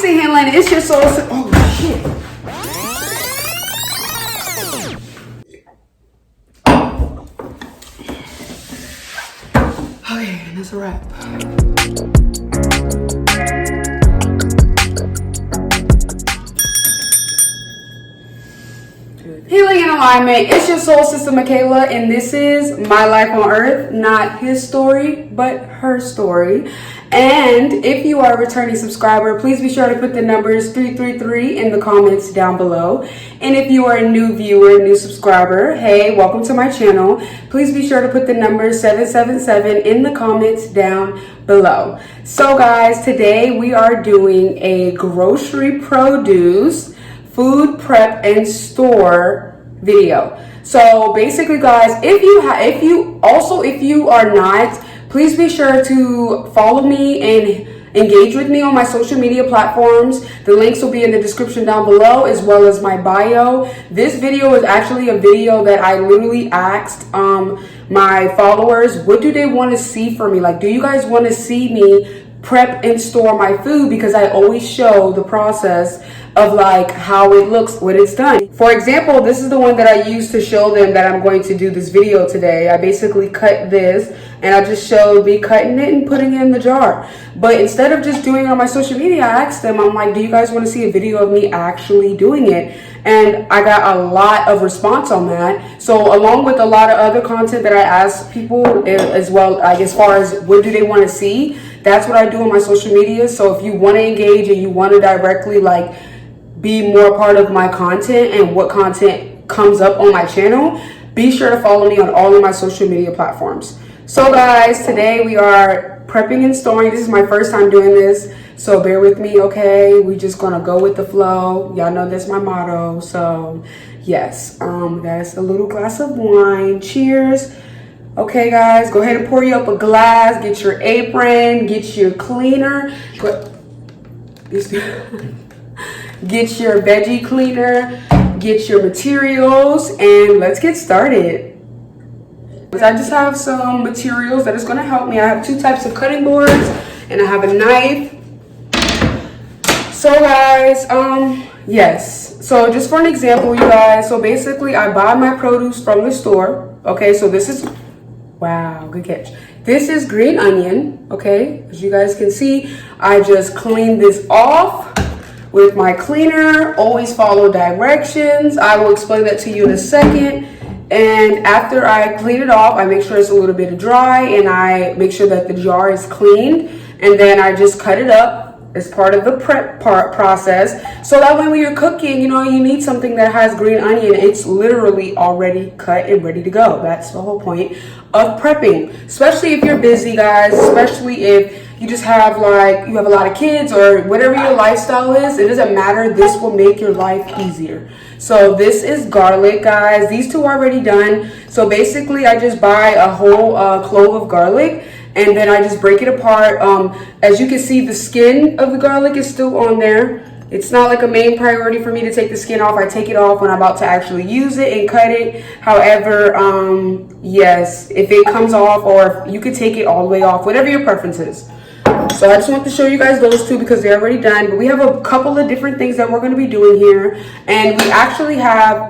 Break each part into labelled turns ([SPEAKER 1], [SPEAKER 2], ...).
[SPEAKER 1] say Handline, it's your soul. Oh shit. Okay, that's a wrap. Healing in alignment. It's your soul sister Michaela, and this is my life on earth. Not his story, but her story. And if you are a returning subscriber, please be sure to put the numbers 333 in the comments down below. And if you are a new viewer, new subscriber, hey, welcome to my channel. Please be sure to put the number 777 in the comments down below. So guys, today we are doing a grocery produce food prep and store video. So basically guys, if you are not, please be sure to follow me and engage with me on my social media platforms. The links will be in the description down below, as well as my bio. This video is actually a video that I literally asked my followers, what do they want to see from me? Like, do you guys want to see me prep and store my food? Because I always show the process of like how it looks when it's done. For example, this is the one that I used to show them that I'm going to do this video today. I basically cut this and I just showed me cutting it and putting it in the jar. But instead of just doing it on my social media, I asked them, I'm like, do you guys want to see a video of me actually doing it? And I got a lot of response on that. So along with a lot of other content that I asked people as well, like as far as what do they want to see, that's what I do on my social media. So if you want to engage and you want to directly like be more a part of my content and what content comes up on my channel, be sure to follow me on all of my social media platforms. So guys, today we are prepping and storing. This is my first time doing this, so bear with me, okay? We just gonna go with the flow. Y'all know that's my motto. So yes, that's a little glass of wine. Cheers. Okay guys, go ahead and pour you up a glass, get your apron, get your cleaner, get your veggie cleaner, get your materials, and let's get started. I just have some materials that is going to help me. I have two types of cutting boards and I have a knife. So guys, yes, so just for an example, you guys, so basically I buy my produce from the store. Okay, so this is, wow, good catch. This is green onion. Okay, as you guys can see, I just cleaned this off with my cleaner. Always follow directions. I will explain that to you in a second. And after I clean it off, I make sure it's a little bit dry and I make sure that the jar is cleaned, and then I just cut it up as part of the prep process. So that way when you're cooking, you know, you need something that has green onion. It's literally already cut and ready to go. That's the whole point of prepping, especially if you're busy, guys, especially if you just have like, you have a lot of kids or whatever your lifestyle is. It doesn't matter. This will make your life easier. So this is garlic, guys. These two are already done. So basically I just buy a whole clove of garlic and then I just break it apart. As you can see, the skin of the garlic is still on there. It's not like a main priority for me to take the skin off. I take it off when I'm about to actually use it and cut it. However, yes, if it comes off, or you could take it all the way off, whatever your preference is. So I just want to show you guys those two because they're already done. But we have a couple of different things that we're going to be doing here. And we actually have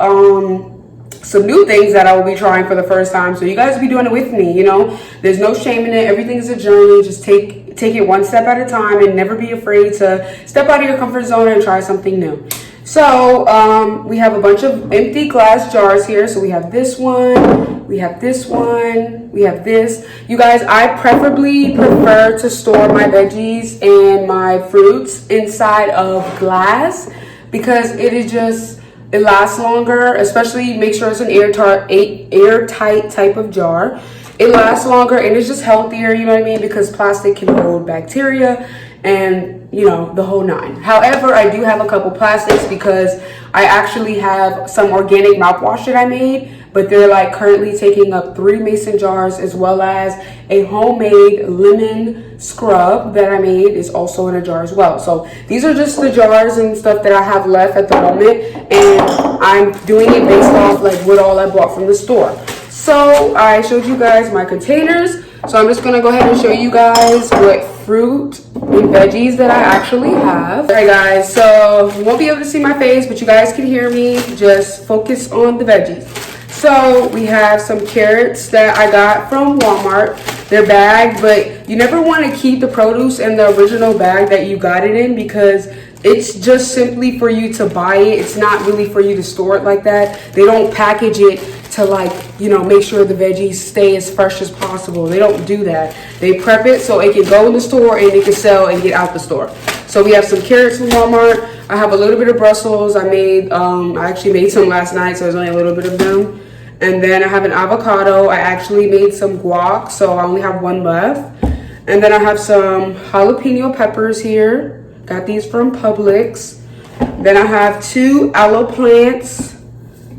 [SPEAKER 1] some new things that I will be trying for the first time. So you guys will be doing it with me, you know. There's no shame in it. Everything is a journey. Just take it one step at a time and never be afraid to step out of your comfort zone and try something new. So we have a bunch of empty glass jars here. So we have this one, we have this one, we have this. You guys, I preferably prefer to store my veggies and my fruits inside of glass because it is just, it lasts longer. Especially make sure it's an airtight type of jar. It lasts longer and it's just healthier, you know what I mean? Because plastic can hold bacteria and, you know, the whole nine. However, I do have a couple plastics because I actually have some organic mouthwash that I made, but they're like currently taking up 3 mason jars, as well as a homemade lemon scrub that I made is also in a jar as well. So these are just the jars and stuff that I have left at the moment, and I'm doing it based off like what all I bought from the store. So I showed you guys my containers. So I'm just gonna go ahead and show you guys what fruit and veggies that I actually have. All right guys, so you won't be able to see my face, but you guys can hear me. Just focus on the veggies. So we have some carrots that I got from Walmart. They're bagged, but you never want to keep the produce in the original bag that you got it in because it's just simply for you to buy it. It's not really for you to store it like that. They don't package it to, like, you know, make sure the veggies stay as fresh as possible. They don't do that. They prep it so it can go in the store and it can sell and get out the store. So we have some carrots from Walmart. I have a little bit of Brussels. I actually made some last night, so there's only a little bit of them. And then I have an avocado. I actually made some guac, so I only have one left. And then I have some jalapeno peppers here. Got these from Publix. Then I have 2 aloe plants,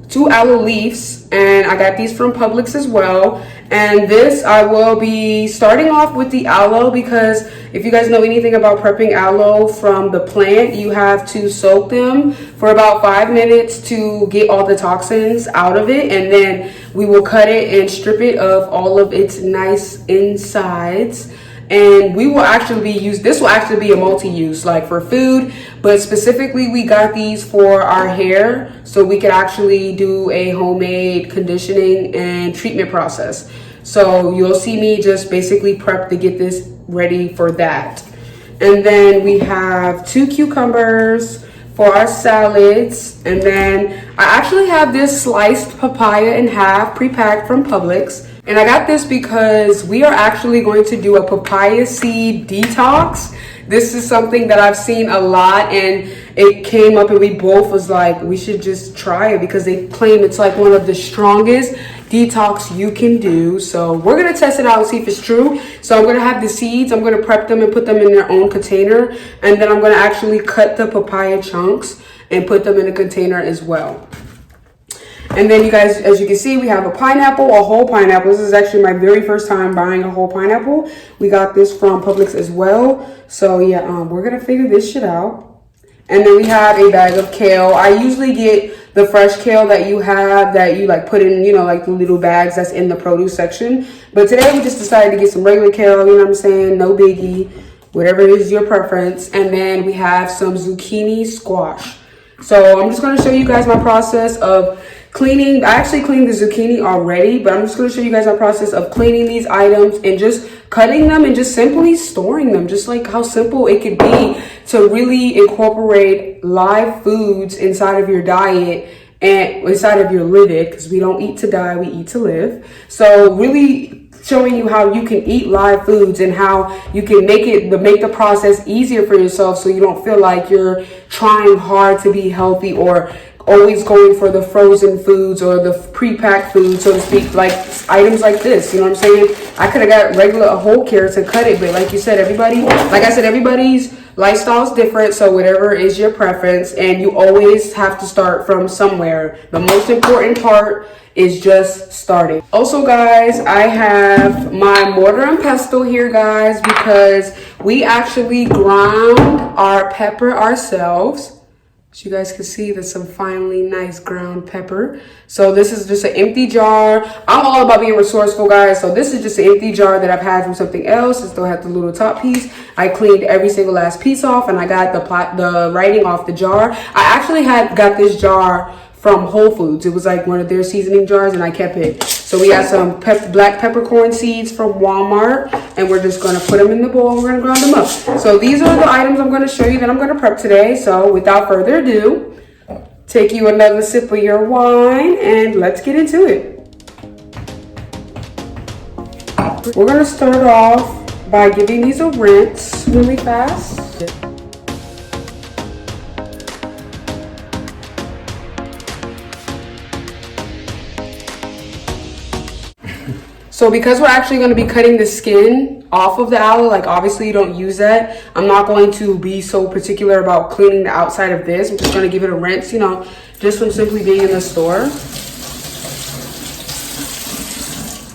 [SPEAKER 1] 2 aloe leaves, and I got these from Publix as well. And this, I will be starting off with the aloe because if you guys know anything about prepping aloe from the plant, you have to soak them for about 5 minutes to get all the toxins out of it. And then we will cut it and strip it of all of its nice insides. And we will actually this will actually be a multi-use, like for food, but specifically we got these for our hair so we could actually do a homemade conditioning and treatment process. So you'll see me just basically prep to get this ready for that. And then we have 2 cucumbers for our salads. And then I actually have this sliced papaya in half pre-packed from Publix. And I got this because we are actually going to do a papaya seed detox. This is something that I've seen a lot, and it came up and we both was like, we should just try it because they claim it's like one of the strongest detox you can do. So we're gonna test it out and see if it's true. So I'm gonna have the seeds, I'm gonna prep them and put them in their own container, and then I'm gonna actually cut the papaya chunks and put them in a container as well. And then you guys, as you can see, we have a pineapple, a whole pineapple. This is actually my very first time buying a whole pineapple. We got this from Publix as well. So yeah, we're gonna figure this shit out. And then we have a bag of kale. I usually get the fresh kale that you have, that you like put in, you know, like the little bags that's in the produce section. But today we just decided to get some regular kale, you know what I'm saying? No biggie, whatever it is your preference. And then we have some zucchini squash. So I'm just gonna show you guys my process of cleaning. I actually cleaned the zucchini already, but I'm just going to show you guys my process of cleaning these items and just cutting them and just simply storing them. Just like how simple it could be to really incorporate live foods inside of your diet and inside of your living, because we don't eat to die, we eat to live. So really showing you how you can eat live foods and how you can make the process easier for yourself, so you don't feel like you're trying hard to be healthy or always going for the frozen foods or the pre-packed foods, so to speak, like items like this, you know what I'm saying? I could have got a whole carrot to cut it, but like you said, everybody's lifestyle is different, so whatever is your preference, and you always have to start from somewhere. The most important part is just starting. Also guys, I have my mortar and pestle here, guys, because we actually ground our pepper ourselves. So you guys can see there's some finely nice ground pepper. So this is just an empty jar. I'm all about being resourceful, guys. So this is just an empty jar that I've had from something else. It still had the little top piece. I cleaned every single last piece off, and I got the writing off the jar. I actually got this jar from Whole Foods. It was like one of their seasoning jars, and I kept it. So we got some black peppercorn seeds from Walmart, and we're just gonna put them in the bowl and we're gonna grind them up. So these are the items I'm gonna show you that I'm gonna prep today. So without further ado, take you another sip of your wine and let's get into it. We're gonna start off by giving these a rinse really fast. So because we're actually going to be cutting the skin off of the aloe, like obviously you don't use that, I'm not going to be so particular about cleaning the outside of this. I'm just going to give it a rinse, you know, just from simply being in the store.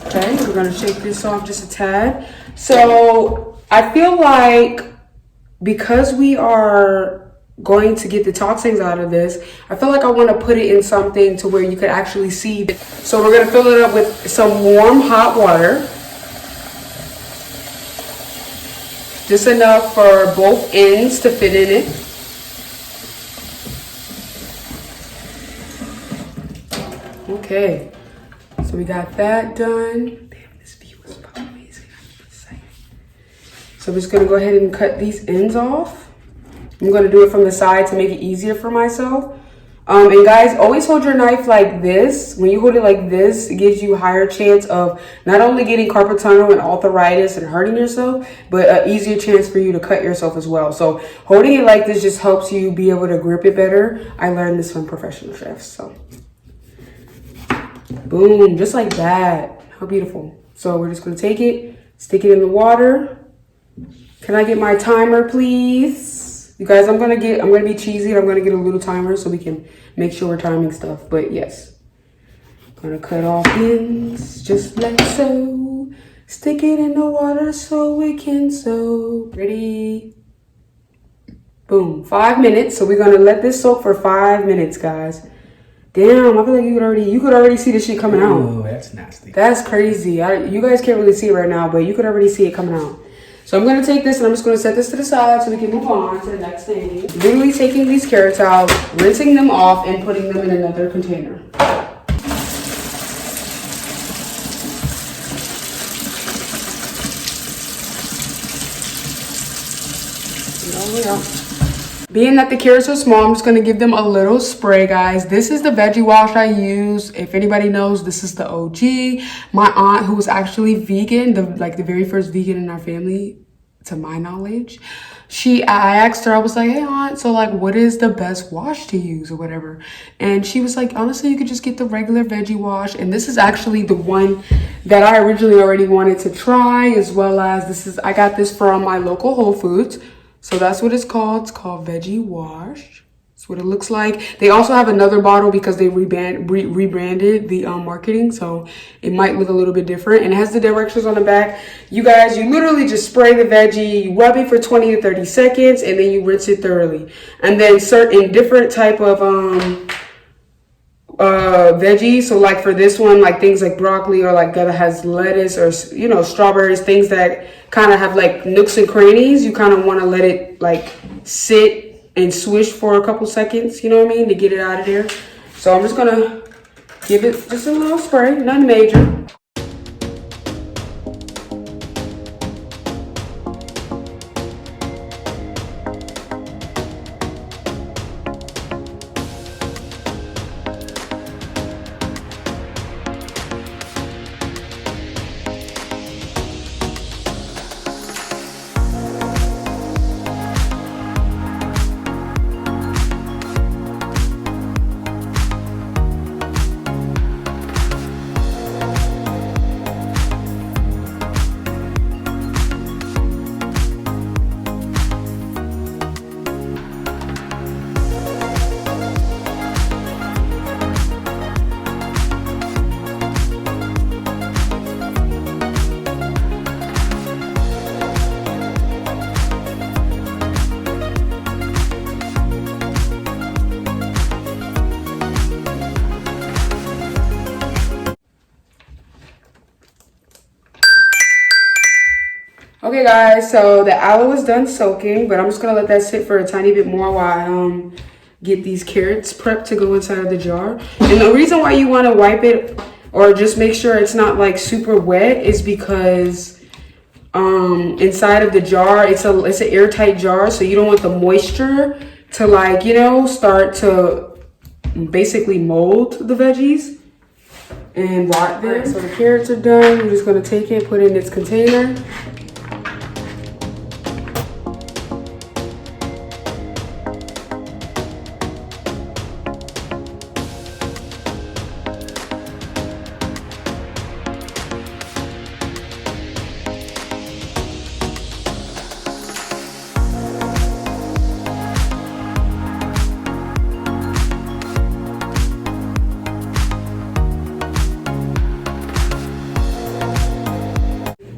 [SPEAKER 1] Okay, we're going to shake this off just a tad. So I feel like because we are going to get the toxins out of this, I feel like I want to put it in something to where you could actually see. So we're going to fill it up with some warm hot water. Just enough for both ends to fit in it. Okay, so we got that done. Damn, this view is fucking amazing. So I'm just gonna go ahead and cut these ends off. I'm gonna do it from the side to make it easier for myself. And guys, always hold your knife like this. When you hold it like this, it gives you a higher chance of not only getting carpal tunnel and arthritis and hurting yourself, but an easier chance for you to cut yourself as well. So holding it like this just helps you be able to grip it better. I learned this from professional chefs, so. Boom, just like that. How beautiful. So we're just gonna take it, stick it in the water. Can I get my timer, please? You guys, I'm gonna be cheesy and I'm gonna get a little timer so we can make sure we're timing stuff. But yes, gonna cut off ends just like so. Stick it in the water so we can sew. Ready? Boom, 5 minutes. So we're gonna let this soak for 5 minutes, guys. Damn, I feel like you could already see this shit coming out.
[SPEAKER 2] Oh, that's nasty.
[SPEAKER 1] That's crazy. You guys can't really see it right now, but you could already see it coming out. So I'm gonna take this and I'm just gonna set this to the side so we can move on to the next thing. Literally taking these carrots out, rinsing them off, and putting them in another container. Being that the carrots are small, I'm just gonna give them a little spray, guys. This is the veggie wash I use. If anybody knows, this is the OG. My aunt, who was actually vegan, the very first vegan in our family, to my knowledge, I asked her, I was like, hey aunt, so like what is the best wash to use or whatever? And she was like, honestly, you could just get the regular veggie wash. And this is actually the one that I originally already wanted to try, as well as I got this from my local Whole Foods. So that's what it's called. It's called Veggie Wash. That's what it looks like. They also have another bottle because they rebranded the marketing. So it might look a little bit different. And it has the directions on the back. You guys, you literally just spray the veggie, you rub it for 20 to 30 seconds, and then you rinse it thoroughly. And then certain different type of veggies, so like for this one, like things like broccoli, or like that has lettuce, or you know, strawberries, things that kind of have like nooks and crannies, you kind of want to let it like sit and swish for a couple seconds, you know what I mean, to get it out of there. So I'm just gonna give it just a little spray, nothing major. Okay guys, so the aloe is done soaking, but I'm just gonna let that sit for a tiny bit more while I get these carrots prepped to go inside of the jar. And the reason why you want to wipe it or just make sure it's not like super wet is because inside of the jar, it's an airtight jar, so you don't want the moisture to, like, you know, start to basically mold the veggies and rot them. So the carrots are done. I'm just gonna take it, put it in its container.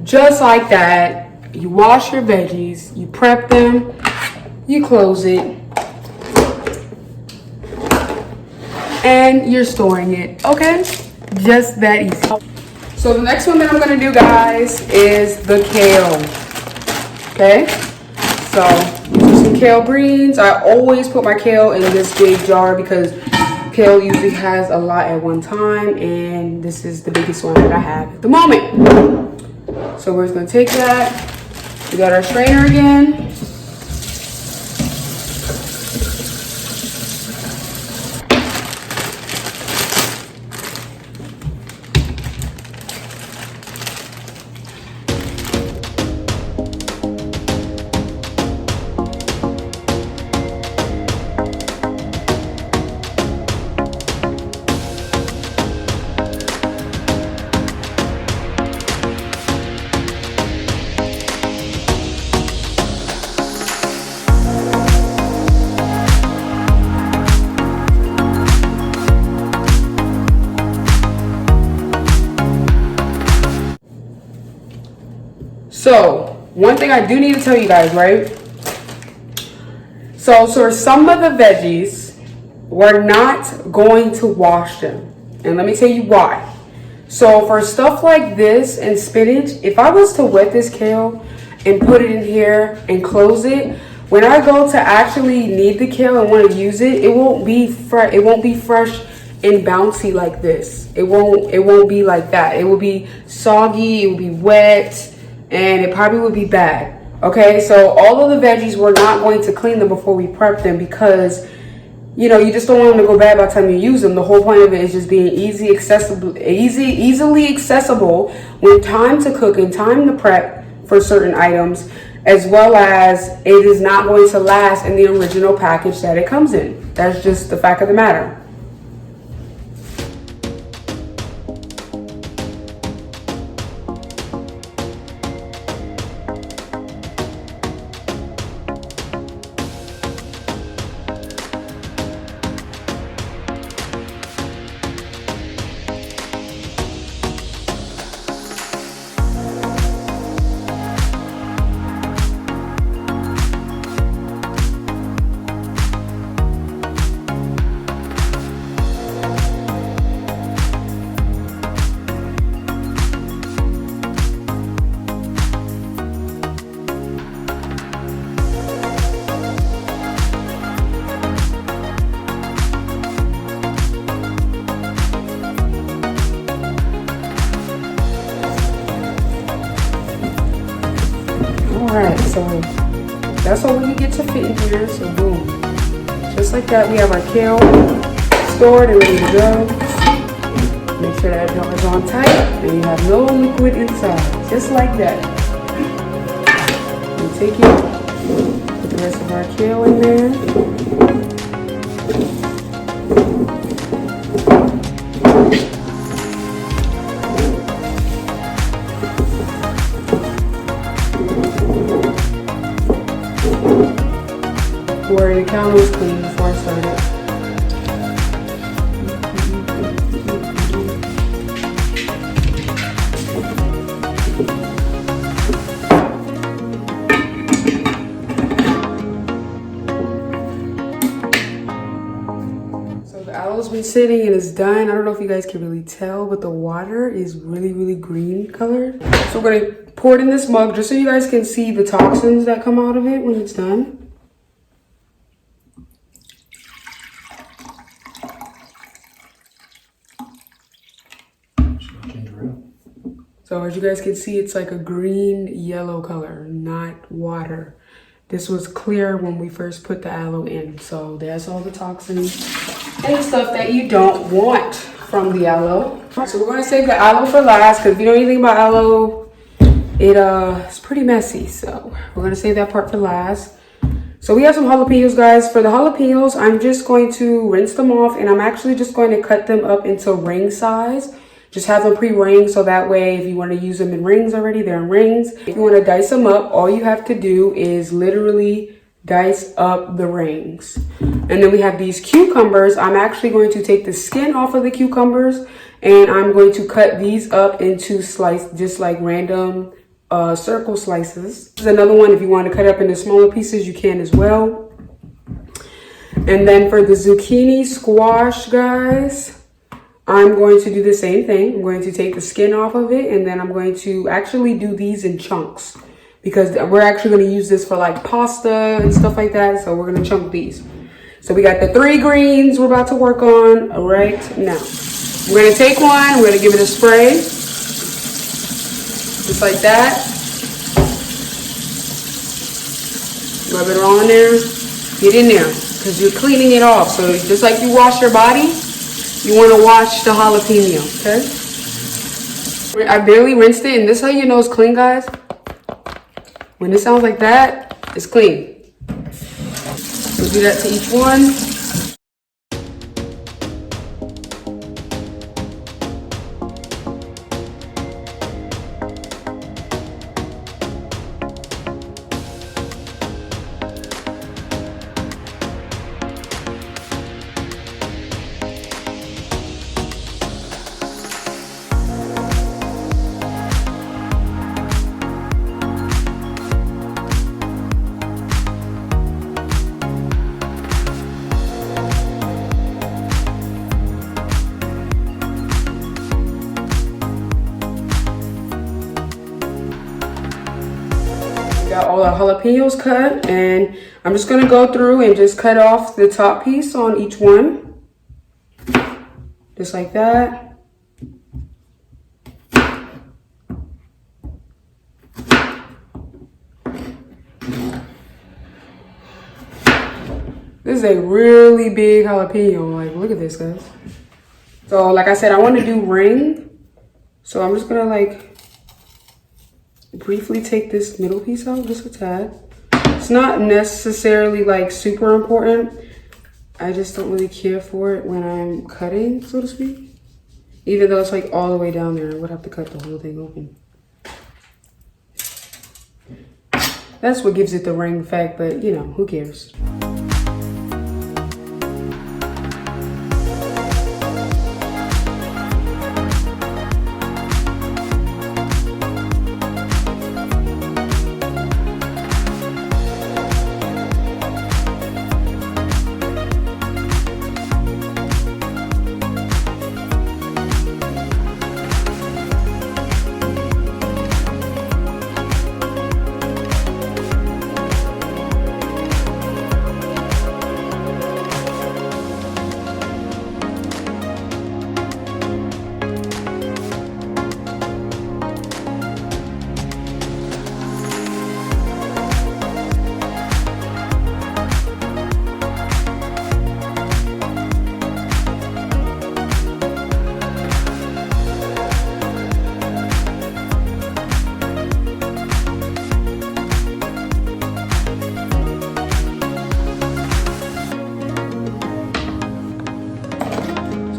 [SPEAKER 1] Just like that, you wash your veggies, you prep them, you close it, and you're storing it, okay? Just that easy. So the next one that I'm gonna do, guys, is the kale. Okay, so some kale greens. I always put my kale in this big jar because kale usually has a lot at one time, and this is the biggest one that I have at the moment. So we're just gonna take that. We got our strainer again. So, one thing I do need to tell you guys, right? So for some of the veggies, we're not going to wash them. And let me tell you why. So for stuff like this and spinach, if I was to wet this kale and put it in here and close it, when I go to actually need the kale and want to use it, it won't be fresh. It won't be fresh and bouncy like this. It won't be like that. It will be soggy, it will be wet, and it probably would be bad. Okay, so all of the veggies, we're not going to clean them before we prep them because, you know, you just don't want them to go bad by the time you use them. The whole point of it is just being easily accessible when time to cook and time to prep for certain items, as well as it is not going to last in the original package that it comes in. That's just the fact of the matter. Alright, so that's all we get to fit in here, so boom. Just like that, we have our kale stored and ready to go. Make sure that jar is on tight and you have no liquid inside, just like that. We take it, put the rest of our kale in there. Where the counter was clean before I started. So the aloe's been sitting and it's done. I don't know if you guys can really tell, but the water is really green colored. So we're gonna pour it in this mug just so you guys can see the toxins that come out of it when it's done. So as you guys can see, it's like a green yellow color, not water. This was clear when we first put the aloe in. So there's all the toxins and the stuff that you don't want from the aloe. So we're gonna save the aloe for last because if you know anything about aloe, it's pretty messy. So we're gonna save that part for last. So we have some jalapenos, guys. For the jalapenos, I'm just going to rinse them off and I'm actually just going to cut them up into ring size. Just have them pre-ring so that way if you want to use them in rings already, they're in rings. If you want to dice them up, all you have to do is literally dice up the rings. And then we have these cucumbers. I'm actually going to take the skin off of the cucumbers and I'm going to cut these up into just like random circle slices. This is another one. If you want to cut up into smaller pieces, you can as well. And then for the zucchini squash, guys, I'm going to do the same thing. I'm going to take the skin off of it and then I'm going to actually do these in chunks because we're actually going to use this for like pasta and stuff like that. So we're going to chunk these. So we got the 3 greens we're about to work on right now. We're going to take one, we're going to give it a spray. Just like that. Rub it all in there. Get in there, because you're cleaning it off. So just like you wash your body, you want to wash the jalapeno, okay? I barely rinsed it, and this is how you know it's clean, guys. When it sounds like that, it's clean. We'll do that to each one. Got all our jalapenos cut, and I'm just gonna go through and just cut off the top piece on each one. Just like that. This is a really big jalapeno. Like, look at this, guys. So, like I said, I want to do ring. So I'm just gonna like briefly take this middle piece out, just a tad. It's not necessarily like super important. I just don't really care for it when I'm cutting, so to speak. Even though it's like all the way down there, I would have to cut the whole thing open. That's what gives it the ring effect, but you know, who cares?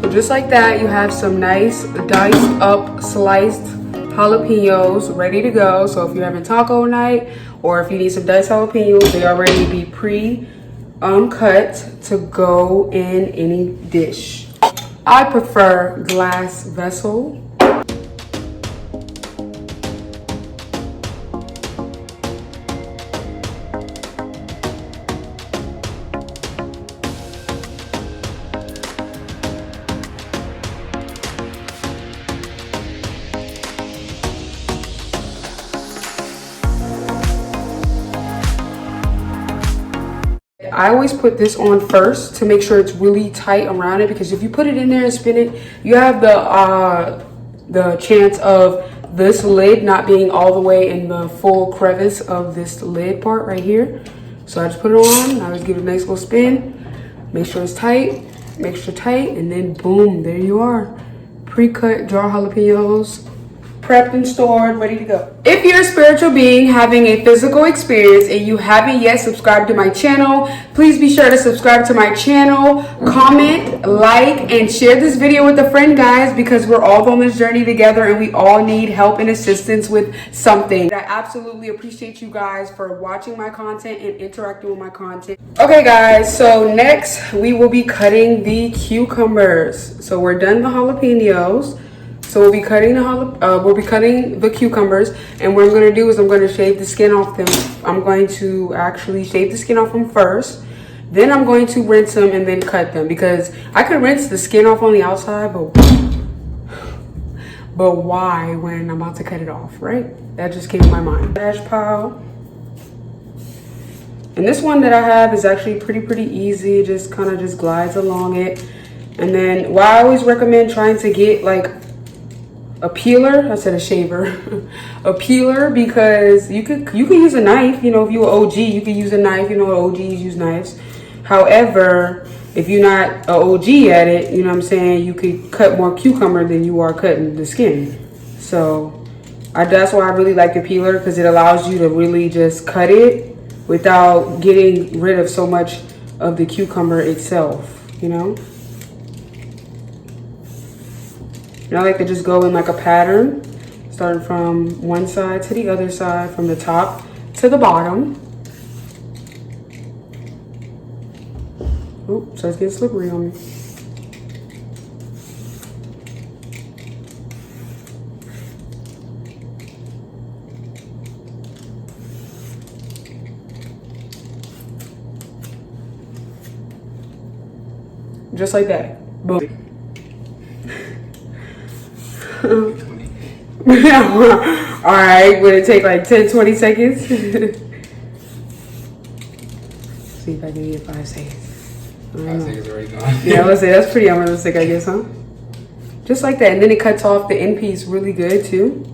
[SPEAKER 1] Just like that, you have some nice diced up sliced jalapenos ready to go. So if you're having taco night, or if you need some diced jalapenos, they already be cut to go in any dish. I prefer glass vessel. I always put this on first to make sure it's really tight around it, because if you put it in there and spin it, you have the chance of this lid not being all the way in the full crevice of this lid part right here. So I just put it on, I just give it a nice little spin, make sure it's tight, and then boom, there you are. Pre-cut jar jalapenos, prepped and stored, ready to go. If you're a spiritual being having a physical experience and you haven't yet subscribed to my channel, please be sure to subscribe to my channel, comment, like, and share this video with a friend, guys, because we're all on this journey together and we all need help and assistance with something. I absolutely appreciate you guys for watching my content and interacting with my content. Okay, guys, so next we will be cutting the cucumbers. So we're done the jalapenos. So we'll be cutting the cucumbers, and what I'm going to do is I'm going to shave the skin off them. I'm going to actually shave the skin off them first. Then I'm going to rinse them and then cut them, because I could rinse the skin off on the outside, but why when I'm about to cut it off, right? That just came to my mind. Trash pile. And this one that I have is actually pretty easy. Just kind of just glides along it. And then why I always recommend trying to get like a peeler, I said a shaver, a peeler, because you could use a knife. You know, if you're an OG, you could use a knife. You know, OGs use knives. However, if you're not an OG at it, you know what I'm saying, you could cut more cucumber than you are cutting the skin. So that's why I really like the peeler, because it allows you to really just cut it without getting rid of so much of the cucumber itself, you know? And I like to just go in like a pattern, starting from one side to the other side, from the top to the bottom. Oops, so it's getting slippery on me. Just like that. Boom. All right, would it take like 10-20 seconds? See if I can get 5 seconds.
[SPEAKER 2] 5 seconds already gone.
[SPEAKER 1] Yeah, let's say that's pretty unrealistic, I guess, huh? Just like that, and then it cuts off the end piece really good too.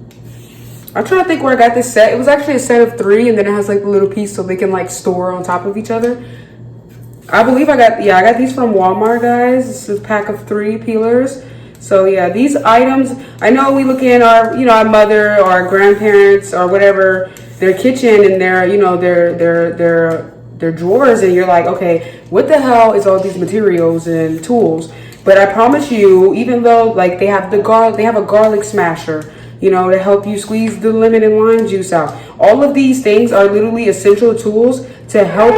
[SPEAKER 1] I'm trying to think where I got this set. It was actually a set of 3, and then it has like the little piece so they can like store on top of each other. I believe I got these from Walmart, guys. This is a pack of 3 peelers. So yeah, these items, I know we look in our, you know, our mother or our grandparents or whatever, their kitchen and their, you know, their drawers, and you're like, okay, what the hell is all these materials and tools? But I promise you, even though like they have a garlic smasher, you know, to help you squeeze the lemon and lime juice out. All of these things are literally essential tools to help.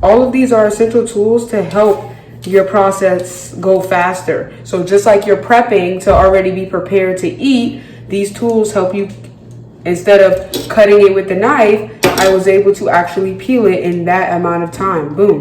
[SPEAKER 1] All of these are essential tools to help your process go faster. So just like you're prepping to already be prepared to eat, these tools help you. Instead of cutting it with the knife, I was able to actually peel it in that amount of time. Boom.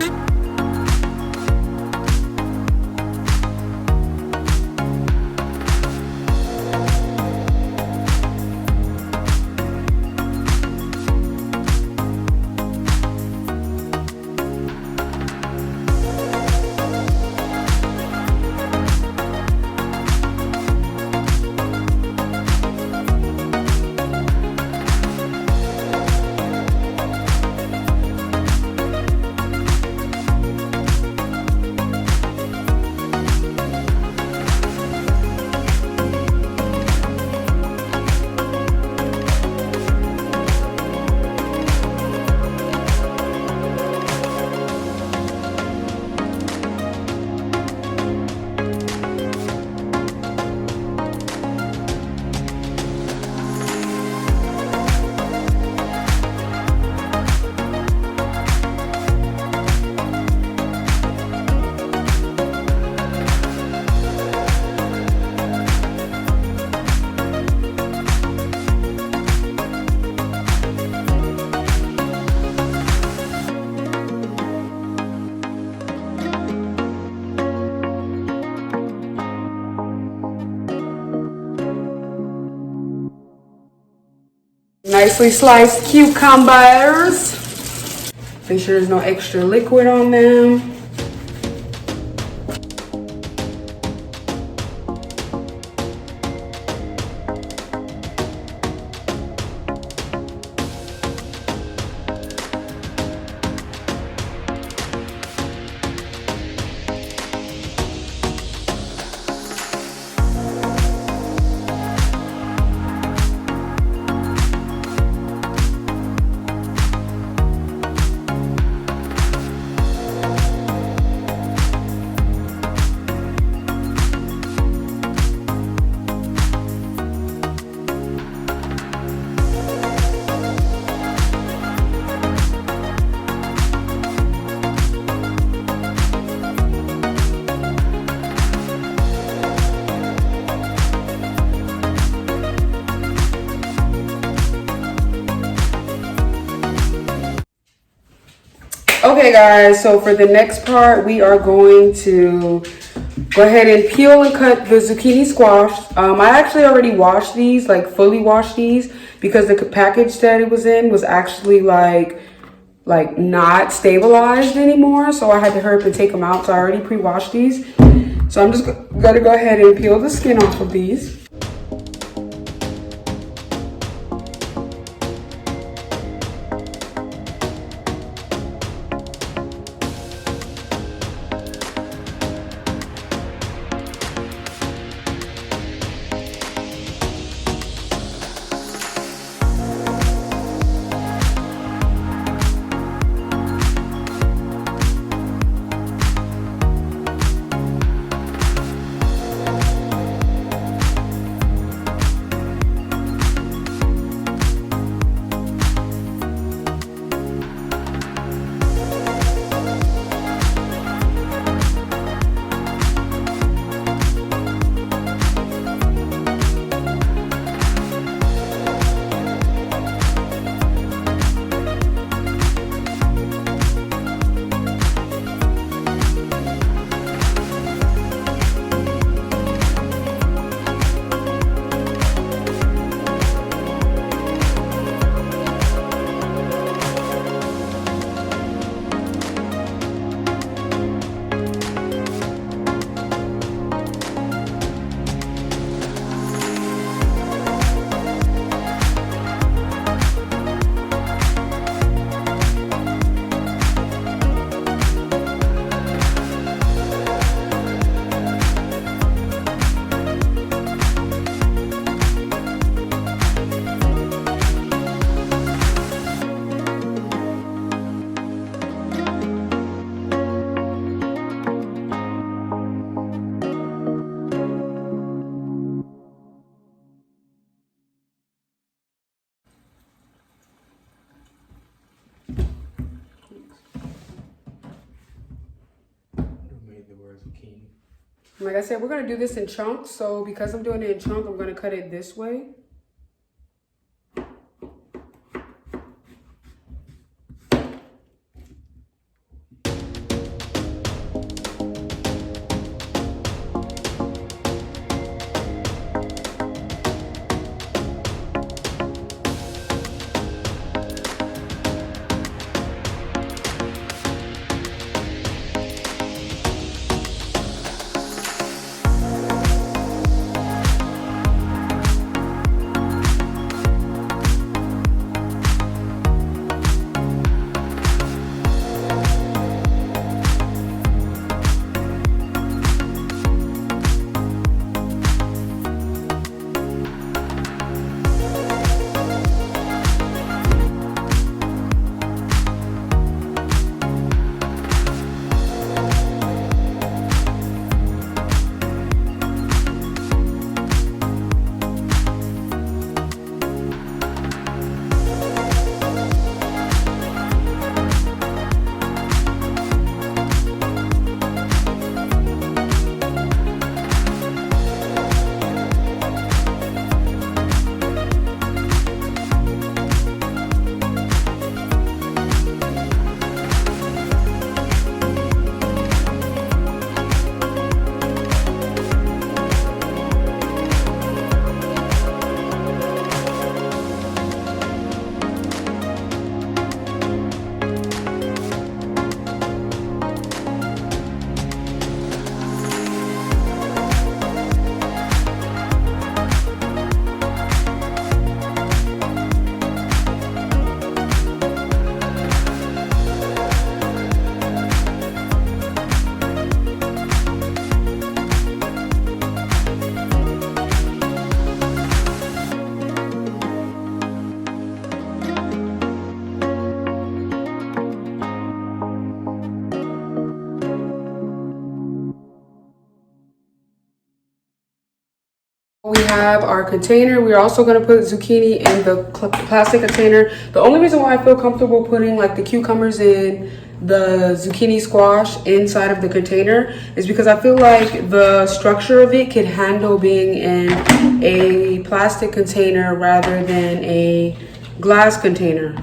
[SPEAKER 1] Nicely sliced cucumbers. Make sure there's no extra liquid on them. Okay guys, so for the next part we are going to Go ahead and peel and cut the zucchini squash. I actually already washed these, like fully washed these, because the package that it was in was actually like not stabilized anymore. So I had to hurry up and take them out. So I already pre-washed these. So I'm just gonna go ahead and peel the skin off of these. Like I said, we're gonna do this in chunks. So because I'm doing it in chunks, I'm gonna cut it this way. We have our container. We're also going to put zucchini in the plastic container. The only reason why I feel comfortable putting like the cucumbers in the zucchini squash inside of the container is because I feel like the structure of it could handle being in a plastic container rather than a glass container.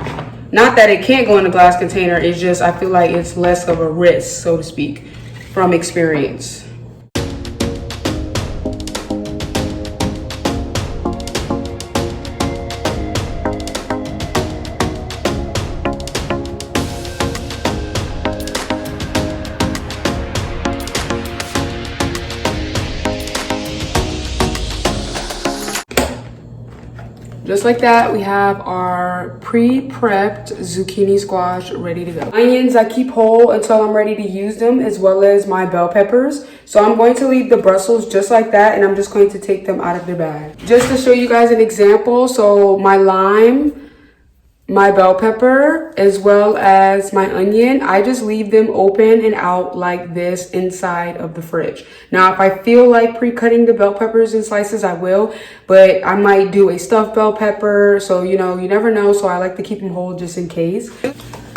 [SPEAKER 1] Not that it can't go in a glass container, it's just I feel like it's less of a risk, so to speak, from experience. just like that, we have our pre-prepped zucchini squash ready to go. Onions I keep whole until I'm ready to use them, as well as my bell peppers. So I'm going to leave the Brussels just like that, and I'm just going to take them out of the bag. Just to show you guys an example, so my lime, my bell pepper, as well as my onion, I just leave them open and out like this inside of the fridge. Now, if I feel like pre-cutting the bell peppers in slices, I will, but I might do a stuffed bell pepper. So, you know, you never know. So I like to keep them whole just in case.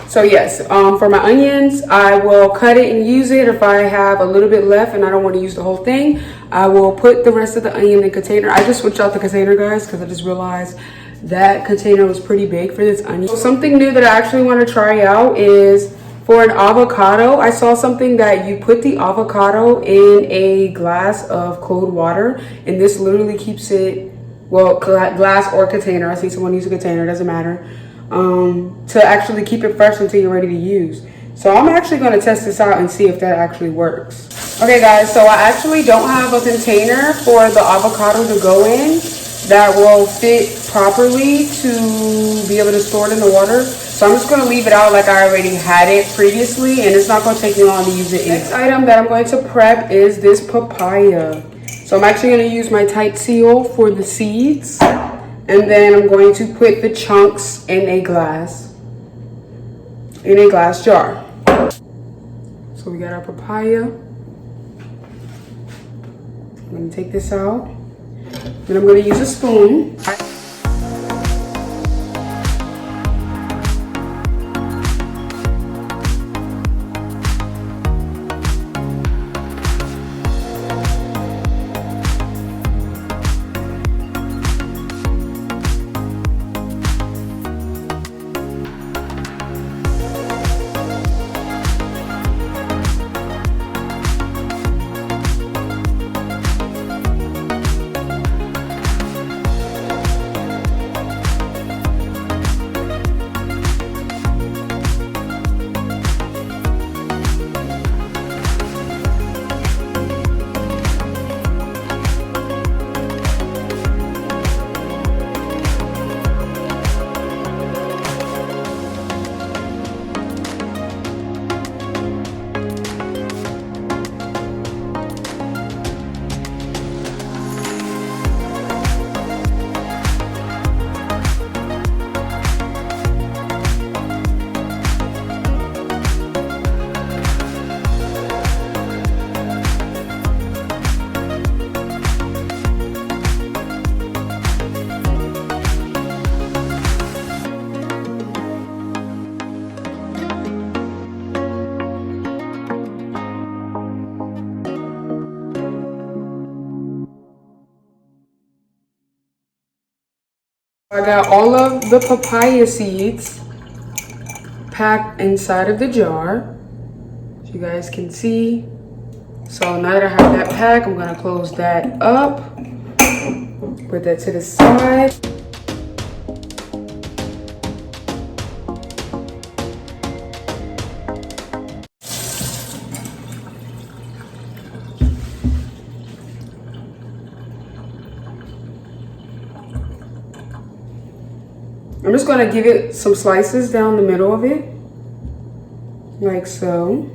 [SPEAKER 1] So yes, for my onions, I will cut it and use it. If I have a little bit left and I don't want to use the whole thing, I will put the rest of the onion in a container. I just switched out the container, guys, because I just realized that container was pretty big for this onion. So something new that I actually want to try out is for an avocado. I saw something that you put the avocado in a glass of cold water, and this literally keeps it, well, glass or container. I see someone use a container, doesn't matter, to actually keep it fresh until you're ready to use. So I'm actually going to test this out and see if that actually works. Okay guys, so I actually don't have a container for the avocado to go in that will fit properly to be able to store it in the water. So I'm just going to leave it out like I already had it previously, and it's not going to take me long to use it. Next item that I'm going to prep is this papaya. So I'm actually going to use my tight seal for the seeds, and then I'm going to put the chunks in a glass jar. So we got our papaya. I'm going to take this out. Then I'm going to use a spoon. I got all of the papaya seeds packed inside of the jar, as you guys can see. So now that I have that pack, I'm gonna close that up, put that to the side. I'm just gonna give it some slices down the middle of it, like so.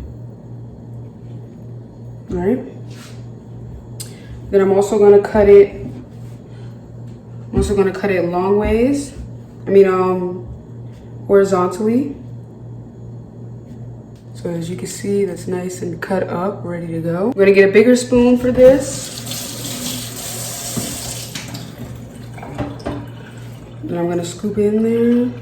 [SPEAKER 1] All right. Then I'm also gonna cut it. I'm also gonna cut it long ways. Horizontally. So as you can see, that's nice and cut up, ready to go. I'm gonna get a bigger spoon for this. And I'm gonna scoop in there.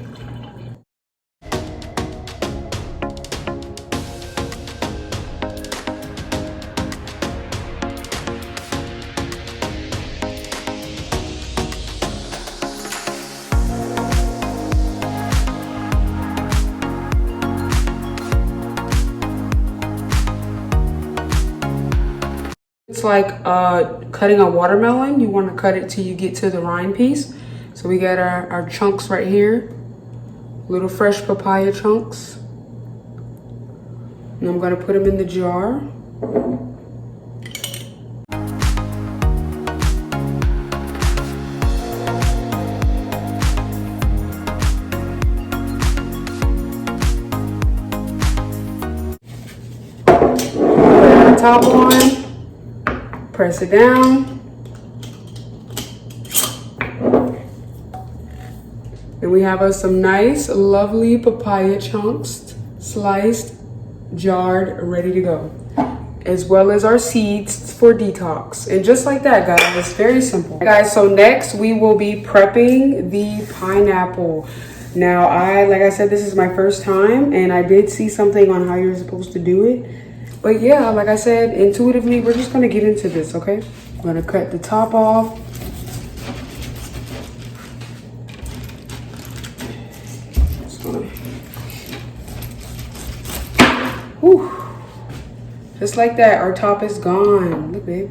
[SPEAKER 1] It's like cutting a watermelon. You want to cut it till you get to the rind piece. So we got our chunks right here, little fresh papaya chunks. And I'm gonna put them in the jar. top on, press it down. And we have us some nice, lovely papaya chunks, sliced, jarred, ready to go. As well as our seeds for detox. And just like that, guys, very simple. Guys, so next we will be prepping the pineapple. Now, like I said, this is my first time, and I did see something on how you're supposed to do it. But yeah, like I said, intuitively, we're just gonna get into this, okay? I'm gonna cut the top off. Whew. Just like that, our top is gone. Look, babe.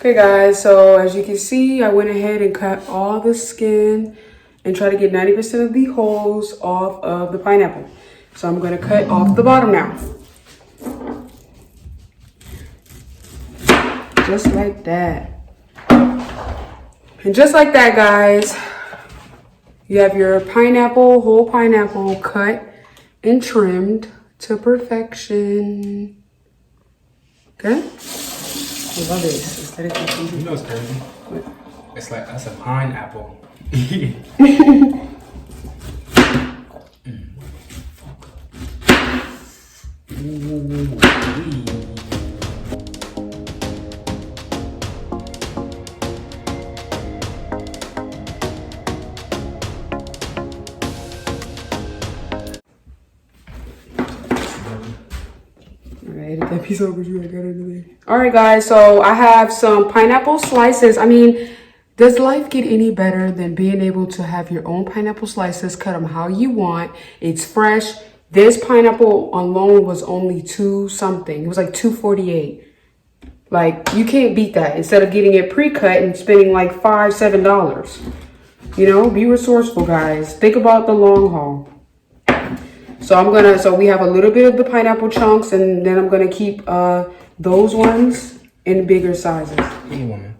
[SPEAKER 1] Okay guys, so as you can see, I went ahead and cut all the skin and try to get 90% of the holes off of the pineapple. So I'm gonna cut off the bottom now. Just like that. And just like that, guys, you have your pineapple, whole pineapple cut and trimmed to perfection. Okay? I love it.
[SPEAKER 2] You know what's crazy? What? It's like, that's a pineapple.
[SPEAKER 1] Edit that piece over too. I got it there. All right, guys. So I have some pineapple slices. I mean, does life get any better than being able to have your own pineapple slices? Cut them how you want. It's fresh. This pineapple alone was only $2 something. It was like $2.48. Like, you can't beat that. Instead of getting it pre-cut and spending like $5, $7. You know, be resourceful, guys. Think about the long haul. So we have a little bit of the pineapple chunks, and then I'm gonna keep those ones in bigger sizes.
[SPEAKER 2] Any woman.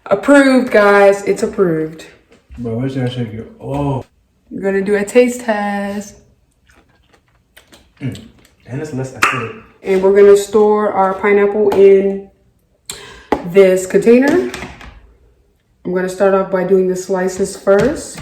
[SPEAKER 1] Approved, guys. It's approved.
[SPEAKER 2] Bro, where's that shake you? Oh.
[SPEAKER 1] We're gonna do a taste test.
[SPEAKER 2] And it's less acidic.
[SPEAKER 1] And we're gonna store our pineapple in this container. I'm gonna start off by doing the slices first.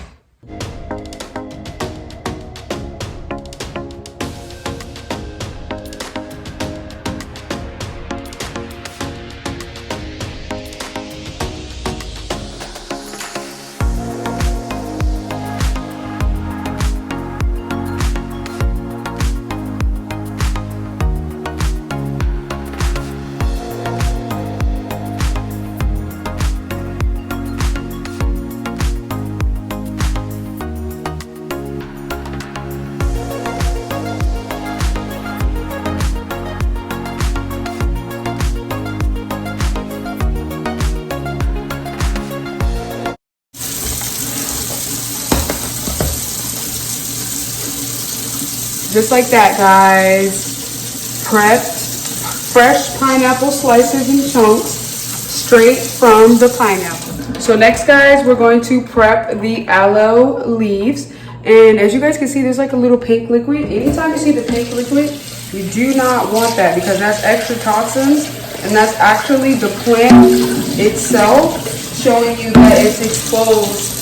[SPEAKER 1] Just like that, guys. Prepped fresh pineapple slices and chunks straight from the pineapple. So next, guys, we're going to prep the aloe leaves. And as you guys can see, there's like a little pink liquid. Anytime you see the pink liquid, you do not want that because that's extra toxins. And that's actually the plant itself showing you that it's exposed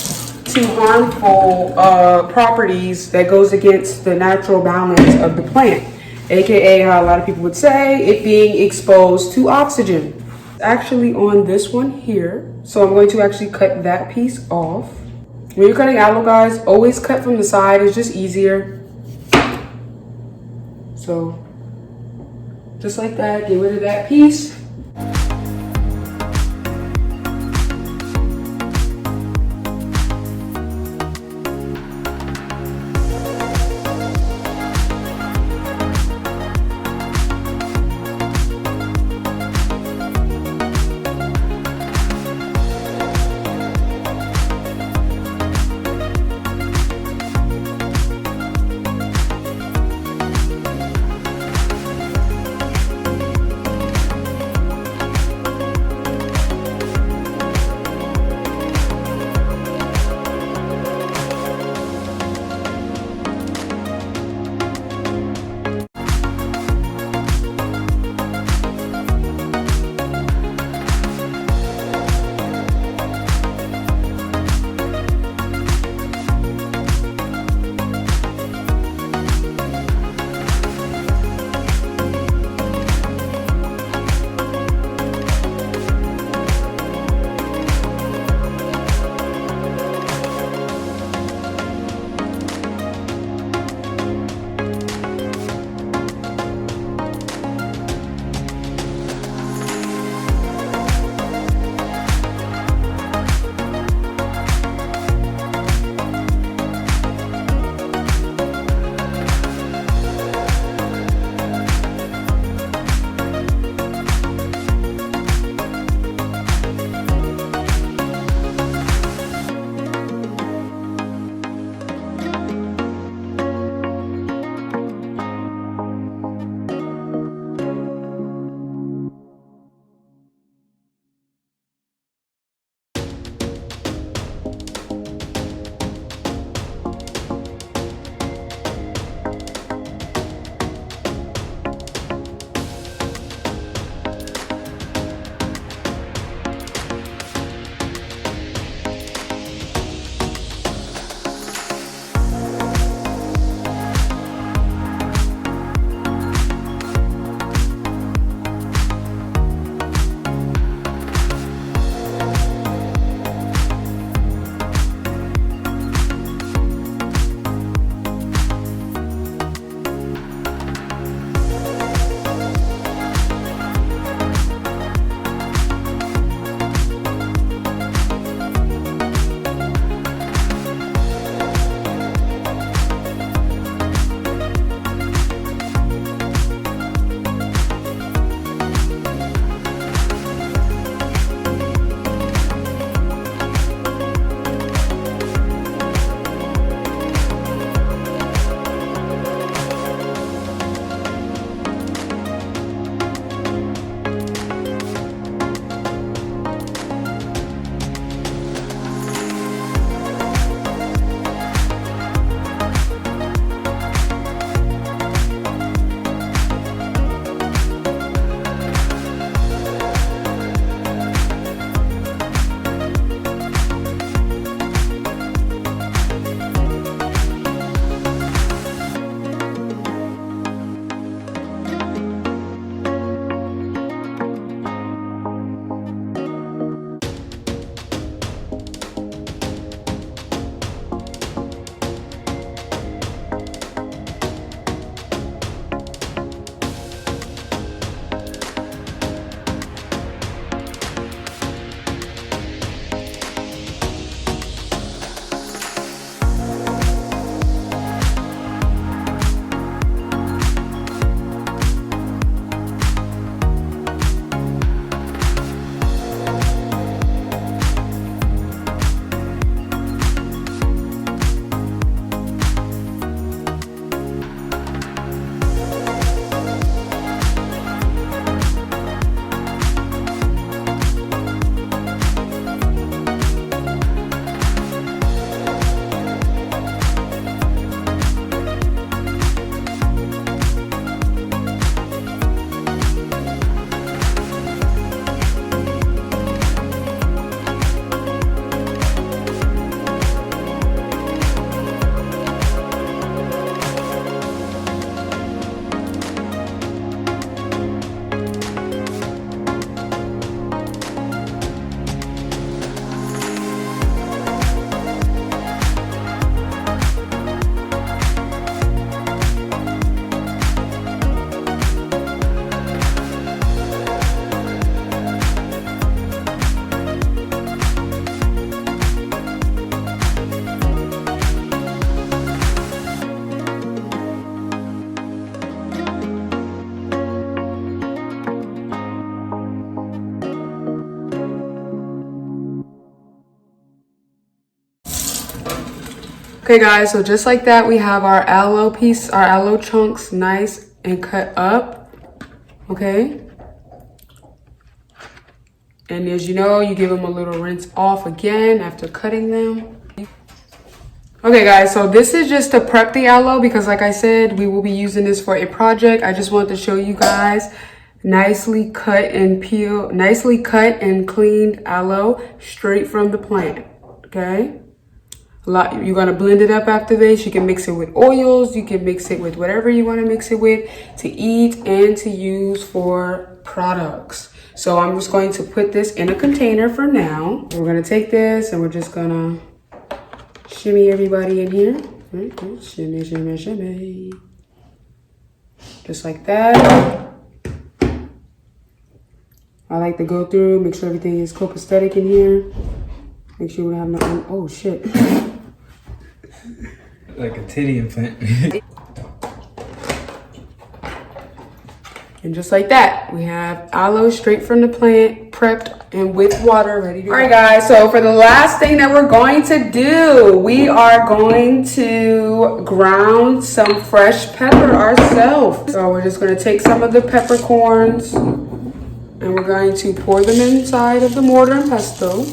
[SPEAKER 1] to harmful properties that goes against the natural balance of the plant. AKA how a lot of people would say, it being exposed to oxygen. Actually on this one here. So I'm going to actually cut that piece off. When you're cutting aloe, guys, always cut from the side. It's just easier. So just like that, get rid of that piece. Okay guys, so just like that, we have our aloe chunks nice and cut up, okay? And as you know, you give them a little rinse off again after cutting them. Okay guys, so this is just to prep the aloe because like I said, we will be using this for a project. I just wanted to show you guys nicely cut and cleaned aloe straight from the plant, okay? You're gonna blend it up after this. You can mix it with oils. You can mix it with whatever you want to mix it with to eat and to use for products. So I'm just going to put this in a container for now. We're gonna take this and we're just gonna shimmy everybody in here. Shimmy, shimmy, shimmy. Just like that. I like to go through, make sure everything is copacetic in here. Make sure we don't have no, oh shit.
[SPEAKER 2] Like a titty implant.
[SPEAKER 1] And just like that, we have aloe straight from the plant, prepped and with water ready to go. All right guys, so for the last thing that we're going to do, we are going to ground some fresh pepper ourselves. So we're just gonna take some of the peppercorns and we're going to pour them inside of the mortar and pestle.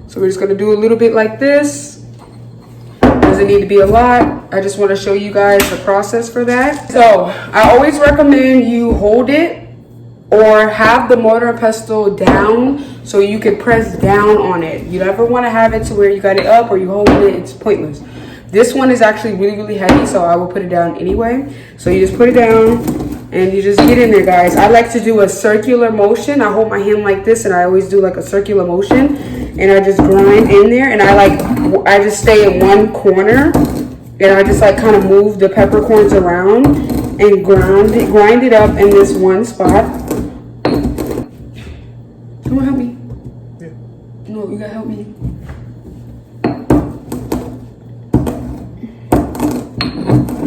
[SPEAKER 1] So we're just gonna do a little bit like this. Doesn't need to be a lot. I just wanna show you guys the process for that. So I always recommend you hold it or have the mortar and pestle down so you can press down on it. You never wanna have it to where you got it up or you holding it, it's pointless. This one is actually really, really heavy, so I will put it down anyway. So you just put it down and you just get in there, guys. I like to do a circular motion. I hold my hand like this and I always do like a circular motion. And I just grind in there and I just stay in one corner and I just like kind of move the peppercorns around and grind it up in this one spot. Come on, help me.
[SPEAKER 2] Yeah.
[SPEAKER 1] No, you gotta help me.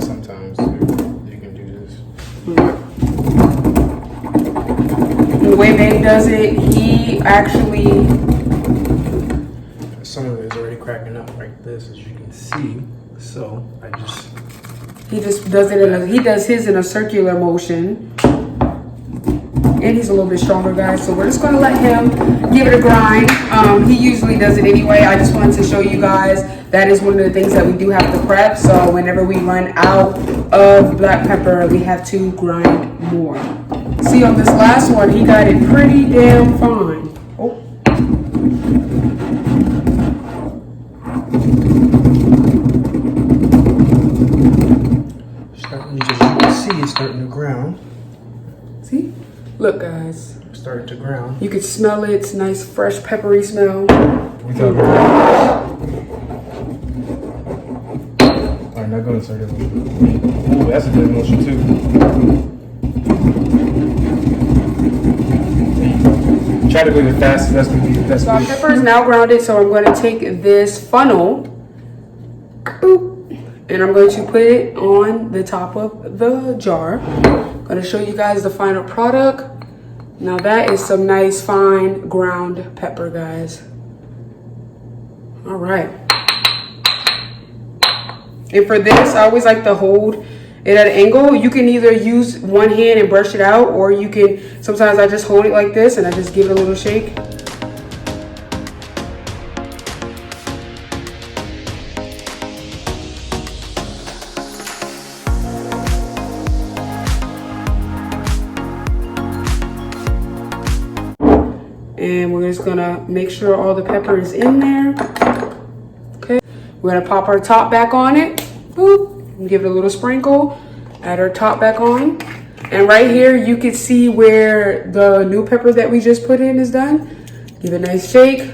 [SPEAKER 2] Sometimes you can do this.
[SPEAKER 1] The way Manny does it, he actually...
[SPEAKER 2] Some of it is already cracking up like this, as you can see. So
[SPEAKER 1] he just does it he does his in a circular motion. And he's a little bit stronger, guys. So we're just gonna let him give it a grind. He usually does it anyway. I just wanted to show you guys that is one of the things that we do have to prep. So whenever we run out of black pepper, we have to grind more. See, on this last one, he got it pretty damn fine. Oh.
[SPEAKER 2] As you can see, it's starting to ground.
[SPEAKER 1] See? Look, guys.
[SPEAKER 2] Starting to ground.
[SPEAKER 1] You can smell it. It's nice, fresh, peppery smell.
[SPEAKER 2] Alright, now go inside it. Ooh, that's a good motion too. Try to go the fastest. That's gonna be the best.
[SPEAKER 1] So our pepper is now grounded, so I'm going to take this funnel, boop, and I'm going to put it on the top of the jar. I'm going to show you guys the final product. Now that is some nice fine ground pepper, guys. All right. And for this, I always like to hold it at an angle. You can either use one hand and brush it out, or you can, sometimes I just hold it like this and I just give it a little shake. And we're just gonna make sure all the pepper is in there. Okay, we're gonna pop our top back on it. Boop, and give it a little sprinkle. Add our top back on. And right here, you can see where the new pepper that we just put in is done. Give it a nice shake.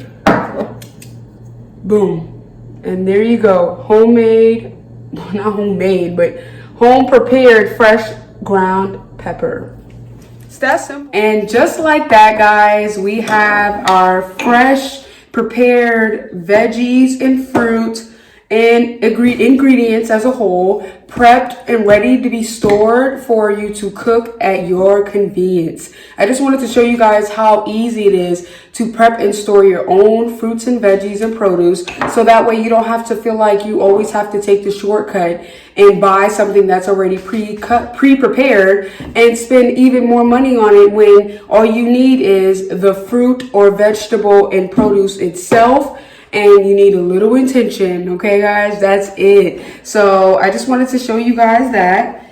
[SPEAKER 1] Boom. And there you go. Homemade, well, not homemade, but home prepared fresh ground pepper. It's that simple. And just like that, guys, we have our fresh prepared veggies and fruit and ingredients as a whole, prepped and ready to be stored for you to cook at your convenience. I just wanted to show you guys how easy it is to prep and store your own fruits and veggies and produce, so that way you don't have to feel like you always have to take the shortcut and buy something that's already pre-prepared and spend even more money on it, when all you need is the fruit or vegetable and produce itself, and you need a little intention. Okay, guys, that's it. So I just wanted to show you guys that.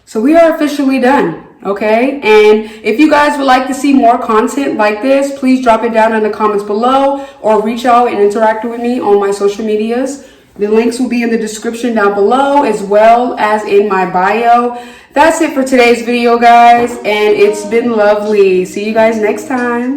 [SPEAKER 1] So we are officially done. Okay, and if you guys would like to see more content like this, please drop it down in the comments below, or reach out and interact with me on my social medias. The links will be in the description down below, as well as in my bio. That's it for today's video, guys, and it's been lovely. See you guys next time.